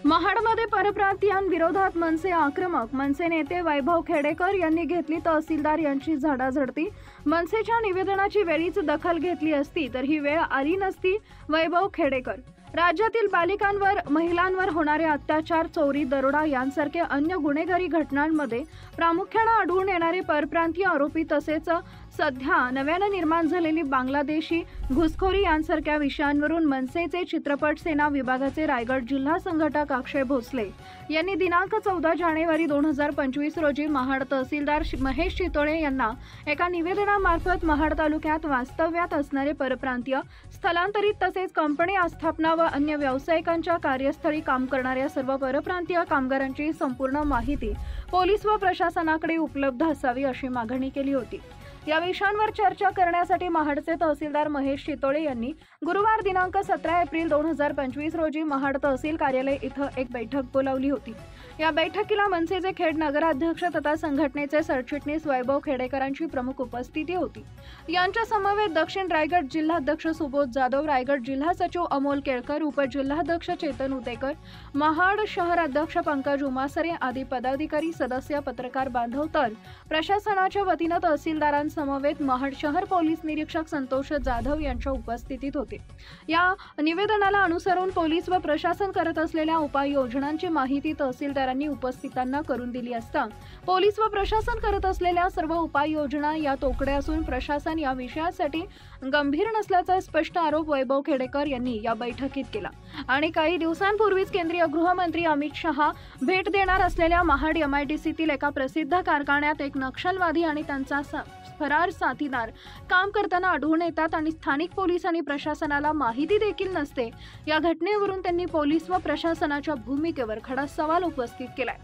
महाडमध्ये परप्रांतीयांविरोधात मनसे आक्रमक. मनसे नेते वैभव खेडेकर यांनी घेतली तहसीलदार यांची झाडाझडती. मनसेच्या निवेदनाची वेळीच दखल घेतली असती तर ही वेळ आली नसती. वैभव खेडेकर. राज्यातील बालिकांवर, महिलांवर होणारे अत्याचार, चोरी, दरोडा यांसारख्या अन्य गुन्हेगारी घटनांमध्ये प्रामुख्याने आढळून येणारे परप्रांतीय आरोपी तसेच सध्या नव्याने निर्माण झालेली बांगलादेशी घुसखोरी यांसारख्या विषयांवरून मनसेचे चित्रपट सेना विभागाचे रायगड जिल्हा संघटक अक्षय भोसले यांनी दिनांक 14 जानेवारी 2025 रोजी महाड तहसीलदार महेश चितोळे यांना एका निवेदनामार्फत महाड तालुक्यात वास्तव्यात असणारे परप्रांतीय, स्थलांतरित तसेच कंपनी आस्थापना व अन्य व्यावसायिकांच्या कार्यस्थळी काम करणाऱ्या सर्व परप्रांतीय कामगारांची संपूर्ण माहिती पोलीस व प्रशासनाकडे उपलब्ध असावी अशी मागणी केली होती। या विषयांवर चर्चा करण्यासाठी महाडचे तहसीलदार महेश चितोळे यांनी गुरुवार दिनांक 17 एप्रिल 2025 रोजी महाड तहसील कार्यालय इथं एक बैठक बोलावली होती। या बैठकीला मनसेचे खेड नगराध्यक्ष तथा संघटनेचे सरचिटणीस वैभव खेडेकरांची प्रमुख उपस्थिती होती। यांच्या समवेत दक्षिण रायगड जिल्हाध्यक्ष सुबोध जाधव, रायगड जिल्हा सचिव अमोल केळकर, उपजिल्हाध्यक्ष चेतन उतेकर, महाड शहर अध्यक्ष पंकज उमासरे आदी पदाधिकारी, सदस्य, पत्रकार बांधव तर प्रशासनाच्या वतीने तहसीलदारांसमवेत महाड शहर पोलीस निरीक्षक संतोष जाधव यांच्या उपस्थितीत होते। या निवेदनाला अनुसरून पोलीस व प्रशासन करत असलेल्या उपाययोजनांची माहिती तहसीलदारांनी उपस्थितांना करून दिली असता पोलीस व प्रशासन करत असलेल्या सर्व उपाययोजना या तोकड्या असून प्रशासन या विषयासाठी गंभीर नसल्याचा स्पष्ट आरोप वैभव खेडेकर यांनी या बैठकीत केला। आणि काही दिवसांपूर्वीच केंद्रीय गृहमंत्री अमित शहा भेट देणार असलेल्या महाड MIDCतील एका प्रसिद्ध कारखान्यात एक नक्षलवादी आणि त्यांचा फरार साथीदार काम करताना आढळून येतात आणि स्थानिक पोलीस आणि प्रशासनाला माहिती देखील नसते। या घटनेवरून त्यांनी पोलीस व प्रशासनाच्या भूमिकेवर खडा सवाल उपस्थित केलाय।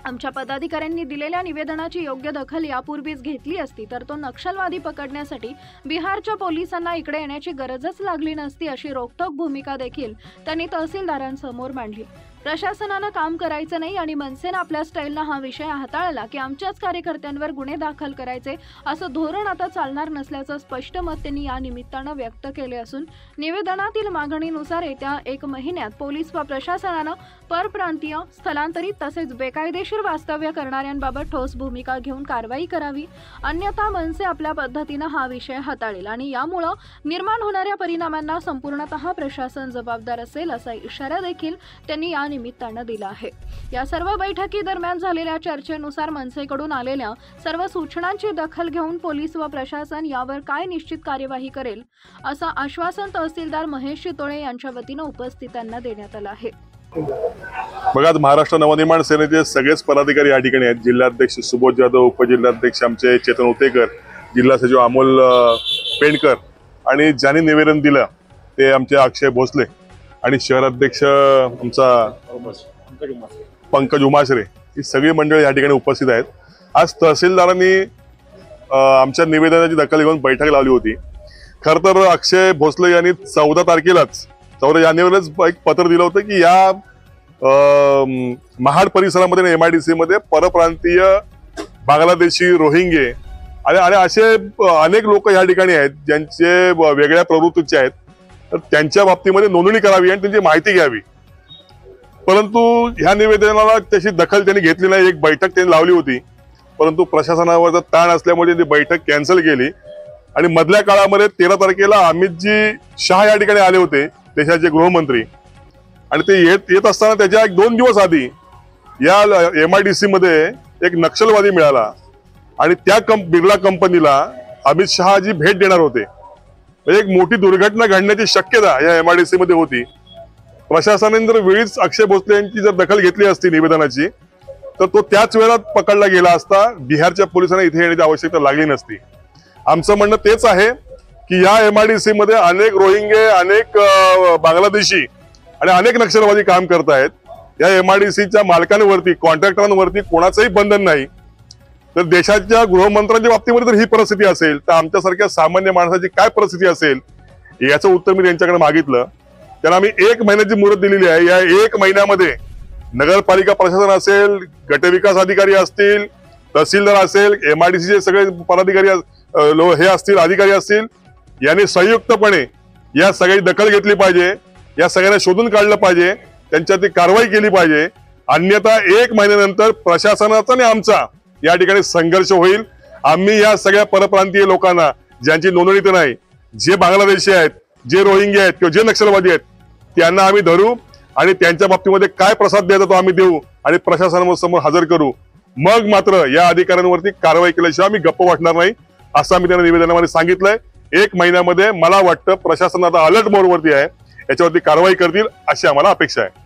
आमच्या पदाधिकाऱ्यांनी दिलेल्या निवेदनाची योग्य दखल यापूर्वीच घेतली असती तर तो नक्षलवादी पकडण्यासाठी बिहारच्या पोलिसांना इकडे येण्याची गरजच लागली नसती अशी रोखठोक भूमिका देखील त्यांनी तहसीलदारांसमोर मांडली। प्रशासनानं काम करायचं नाही आणि मनसेनं आपल्या स्टाईलनं हा विषय हाताळला की आमच्याच कार्यकर्त्यांवर गुन्हे दाखल करायचे असं धोरण आता चालणार नसल्याचं स्पष्ट मत त्यांनी या निमित्तानं व्यक्त केले असून निवेदनातील मागणीनुसार येत्या 1 महिन्यात पोलीस व प्रशासनानं परप्रांतीय, स्थलांतरित तसेच बेकायदेशीर वास्तव्य करणाऱ्यांबाबत ठोस भूमिका घेऊन कारवाई करावी, अन्यथा मनसे आपल्या पद्धतीनं हा विषय हाताळेल आणि यामुळे निर्माण होणाऱ्या परिणामांना संपूर्णतः प्रशासन जबाबदार असेल असा इशारा देखील त्यांनी या निमित्तानं दिला आहे। या सर्व बैठकी दरम्यान झालेल्या चर्चेनुसार मनसेकडून आलेल्या सर्व सूचनांची दखल घेऊन पोलीस व प्रशासन यावर काय निश्चित कार्यवाही करेल असं आश्वासन तहसीलदार महेश चितोळे यांच्या वतीनं उपस्थितांना देण्यात आलं आहे। बघा, महाराष्ट्र नवनिर्माण सेनेचे सगळेच पदाधिकारी या ठिकाणी आहेत। जिल्हाध्यक्ष सुबोध जाधव, उपजिल्हाध्यक्ष आमचे चेतन उतेकर, जिल्हा सचिव अमोल पेंडकर आणि ज्यांनी निवेदन दिलं ते आमचे अक्षय भोसले आणि शहराध्यक्ष आमचा पंकज उमासरे, ही सगळी मंडळी या ठिकाणी उपस्थित आहेत। आज तहसीलदारांनी आमच्या निवेदनाची दखल घेऊन बैठक लावली होती। खर तर अक्षय भोसले यांनी 14 तारखेलाच 14 जानेवारीलाच एक पत्र दिलं होतं की या महाड परिसरामध्ये MIDC मध्ये परप्रांतीय, बांगलादेशी, रोहिंगे आणि असे अनेक लोक या ठिकाणी आहेत ज्यांचे वेगळ्या प्रवृत्तीचे आहेत, तर त्यांच्या बाबतीमध्ये नोंदणी करावी आणि त्यांची माहिती घ्यावी। परंतु ह्या निवेदनाला त्याची दखल त्यांनी घेतली नाही। एक बैठक त्यांनी लावली होती, परंतु प्रशासनावरचा ताण असल्यामुळे ती बैठक कॅन्सल केली आणि मधल्या काळामध्ये 13 तारखेला अमितजी शहा या ठिकाणी आले होते, देशाचे गृहमंत्री, आणि ते येत असताना त्याच्या 1-2 दिवस आधी या MIDC मध्ये एक नक्षलवादी मिळाला आणि त्या बिर्ला कंपनीला अमित शहाजी भेट देणार होते। एक मोठी दुर्घटना घडण्याची शक्यता या MIDC मध्ये होती। प्रशासनाने जर वेळीच अक्षय भोसले यांची जर दखल घेतली असती निवेदनाची तर तो त्याच वेळात पकडला गेला असता, बिहारच्या पोलिसांना इथे येण्याची आवश्यकता लागली नसती। आमचं म्हणणं तेच आहे की या MIDC मध्ये अनेक रोहिंगे, अनेक बांगलादेशी आणि अनेक नक्षलवादी काम करत आहेत। या MIDCच्या मालकांवरती, कॉन्ट्रॅक्टरांवरती कोणाचंही बंधन नाही। तर देशाच्या गृहमंत्र्यांच्या बाबतीमध्ये जर ही परिस्थिती असेल तर आमच्यासारख्या सामान्य माणसाची काय परिस्थिती असेल याचं उत्तर मी त्यांच्याकडे मागितलं। त्यांना आम्ही 1 महिन्याची मुदत दिलेली आहे। या 1 महिन्यामध्ये नगरपालिका प्रशासन असेल, गटविकास अधिकारी असतील, तहसीलदार असेल, MIDCचे सगळे पदाधिकारी हे असतील, अधिकारी असतील, यांनी संयुक्तपणे या सगळ्याची दखल घेतली पाहिजे, या सगळ्यांना शोधून काढलं पाहिजे। त्यांच्यावरती कारवाई केली पाहिजे. अन्यथा 1 महिन्यानंतर प्रशासनाचा आणि आमचा या ठिकाणी संघर्ष होईल. आम्ही या सगळ्या परप्रांतीय लोकांना ज्यांची नोंदणी तर नाही, जे बांगलादेशी आहेत, जे रोहिंग्या आहेत किंवा जे नक्षलवादी आहेत, त्यांना आम्ही धरू आणि त्यांच्या बाबतीमध्ये काय प्रसाद द्यायचा तो आम्ही देऊ आणि प्रशासनासमोर हजर करू. मग मात्र या अधिकाऱ्यांवरती कारवाई केल्याशिवाय आम्ही गप्प वाटणार नाही, असं आम्ही त्यांना निवेदनामध्ये सांगितलंय. 1 महिन्यामध्ये मला वाटतं प्रशासन आता अलर्ट मोडवरती आहे, याच्यावरती कारवाई करतील अशी आम्हाला अपेक्षा आहे.